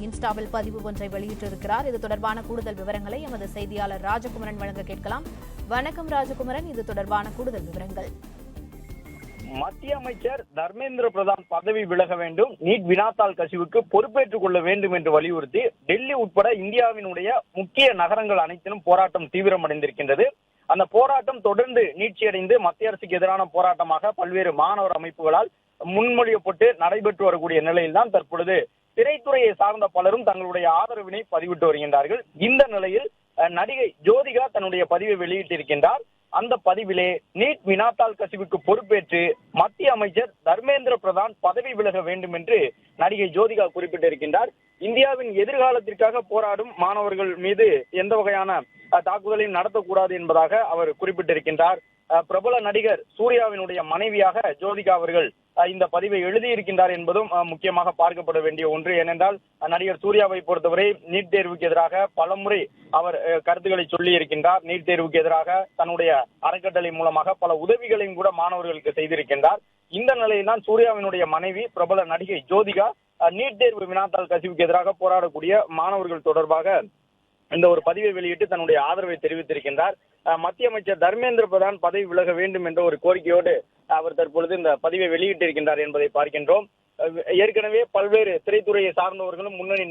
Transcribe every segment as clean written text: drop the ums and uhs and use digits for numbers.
இன்ஸ்டாவில் பதிவு ஒன்றை வெளியிட்டிருக்கிறார். இது தொடர்பான கூடுதல் விவரங்களை எமது செய்தியாளர் ராஜகுமரன் வழங்க கேட்கலாம். வணக்கம் ராஜகுமரன், இது தொடர்பான கூடுதல் விவரங்கள். மத்திய அமைச்சர் தர்மேந்திர பிரதான் பதவி விலக வேண்டும், நீட் வினாத்தாள் கசிவுக்கு பொறுப்பேற்றுக் கொள்ள வேண்டும் என்று வலியுறுத்தி டெல்லி உட்பட இந்தியாவினுடைய முக்கிய நகரங்கள் அனைத்திலும் போராட்டம் தீவிரமடைந்திருக்கின்றது. அந்த போராட்டம் தொடர்ந்து நீட்சியடைந்து மத்திய அரசுக்கு எதிரான போராட்டமாக பல்வேறு மாணவர் அமைப்புகளால் முன்மொழியப்பட்டு நடைபெற்று வரக்கூடிய நிலையில்தான் தற்பொழுது திரைத்துறையை சார்ந்த பலரும் தங்களுடைய ஆதரவினை பதிவிட்டு வருகின்றார்கள். இந்த நிலையில் நடிகை ஜோதிகா தன்னுடைய பதிவை வெளியிட்டிருக்கின்றார். அந்த பதிவிலே நீட் வினாத்தாள் கசிவுக்கு பொறுப்பேற்று மத்திய அமைச்சர் தர்மேந்திர பிரதான் பதவி விலக வேண்டும் என்று நடிகை ஜோதிகா குறிப்பிட்டிருக்கின்றார். இந்தியாவின் எதிர்காலத்திற்காக போராடும் மாணவர்கள் மீது எந்த வகையான தாக்குதலையும் நடத்தக்கூடாது என்பதாக அவர் குறிப்பிட்டிருக்கின்றார். பிரபல நடிகர் சூர்யாவினுடைய மனைவியாக ஜோதிகா அவர்கள் இந்த பதிவை எழுதியிருக்கின்றார் என்பதும் முக்கியமாக பார்க்கப்பட வேண்டிய ஒன்று. ஏனென்றால் நடிகர் சூர்யாவை பொறுத்தவரை நீட் தேர்வுக்கு எதிராக பலமுறை அவர் கருத்துக்களை சொல்லி இருக்கின்றார். நீட் தேர்வுக்கு எதிராக தன்னுடைய அறக்கட்டளை மூலமாக பல உதவிகளையும் கூட மாணவர்களுக்கு செய்திருக்கின்றார். இந்த நிலையில்தான் சூர்யாவினுடைய மனைவி பிரபல நடிகை ஜோதிகா நீட் தேர்வு வினாத்தாள் கசிவுக்கு எதிராக போராடக்கூடிய மாணவர்கள் தொடர்பாக இந்த ஒரு பதிவை வெளியிட்டு தன்னுடைய ஆதரவை தெரிவித்திருக்கின்றார். மத்திய அமைச்சர் தர்மேந்திர பிரதான் பதவி விலக வேண்டும் என்ற ஒரு கோரிக்கையோடு அவர் தற்பொழுது இந்த பதிவை வெளியிட்டிருக்கின்றார் என்பதை பார்க்கின்றோம். ஏற்கனவே பல்வேறு திரைத்துறையை சார்ந்தவர்களும் முன்னணி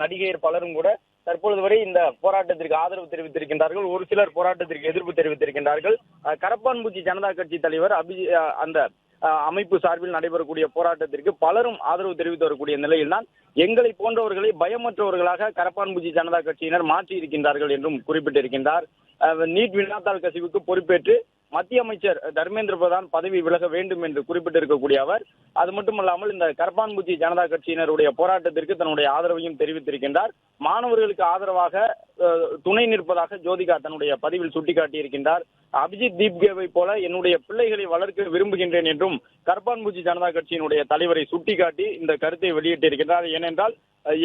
நடிகையர் பலரும் கூட தற்பொழுது வரை இந்த போராட்டத்திற்கு ஆதரவு தெரிவித்திருக்கின்றார்கள். ஒரு சிலர் போராட்டத்திற்கு எதிர்ப்பு தெரிவித்திருக்கின்றார்கள். கரப்பான்பூச்சி ஜனதா கட்சி தலைவர் அந்த அமைப்பு சார்பில் நடைபெறக்கூடிய போராட்டத்திற்கு பலரும் ஆதரவு தெரிவித்து வரக்கூடிய நிலையில்தான் எங்களை போன்றவர்களை பயமற்றவர்களாக கரப்பான்பூச்சி ஜனதா கட்சியினர் மாற்றி இருக்கின்றார்கள் என்றும் குறிப்பிட்டிருக்கின்றார். நீட் வினாத்தாள் கசிவுக்கு பொறுப்பேற்று மத்திய அமைச்சர் தர்மேந்திர பிரதான் பதவி விலக வேண்டும் என்று குறிப்பிட்டிருக்கக்கூடிய அவர் அது மட்டுமல்லாமல் இந்த கரப்பான்பூச்சி ஜனதா கட்சியினருடைய போராட்டத்திற்கு தன்னுடைய ஆதரவையும் தெரிவித்திருக்கின்றார். மாணவர்களுக்கு ஆதரவாக துணை நிற்பதாக ஜோதிகா தன்னுடைய பதிவில் சுட்டிக்காட்டியிருக்கின்றார். அபிஜித் தீப்கேவை போல என்னுடைய பிள்ளைகளை வளர்க்க விரும்புகின்றேன் என்றும் கரப்பான்பூச்சி ஜனதா கட்சியினுடைய தலைவரை சுட்டிக்காட்டி இந்த கருத்தை வெளியிட்டிருக்கின்றார். ஏனென்றால்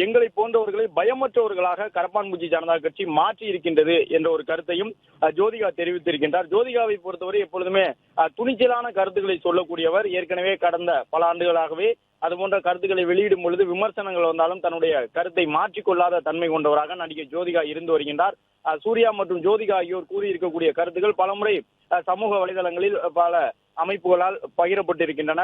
எங்களை போன்றவர்களை பயமற்றவர்களாக கரப்பான்பூச்சி ஜனதா கட்சி மாற்றி இருக்கின்றது என்ற ஒரு கருத்தையும் ஜோதிகா தெரிவித்திருக்கின்றார். ஜோதிகாவை பொறுத்தவரை எப்பொழுதுமே துணிச்சலான கருத்துக்களை சொல்லக்கூடியவர். ஏற்கனவே கடந்த பல ஆண்டுகளாகவே அதுபோன்ற கருத்துக்களை வெளியிடும் பொழுது விமர்சனங்கள் வந்தாலும் தன்னுடைய கருத்தை மாற்றிக்கொள்ளாத தன்மை கொண்டவராக நடிகை ஜோதிகா இருந்து வருகின்றார். சூர்யா மற்றும் ஜோதிகா ஆகியோர் கூறியிருக்கக்கூடிய கருத்துக்கள் பலமுறை சமூக வலைதளங்களில் பல அமைப்புகளால் பகிரப்பட்டிருக்கின்றன.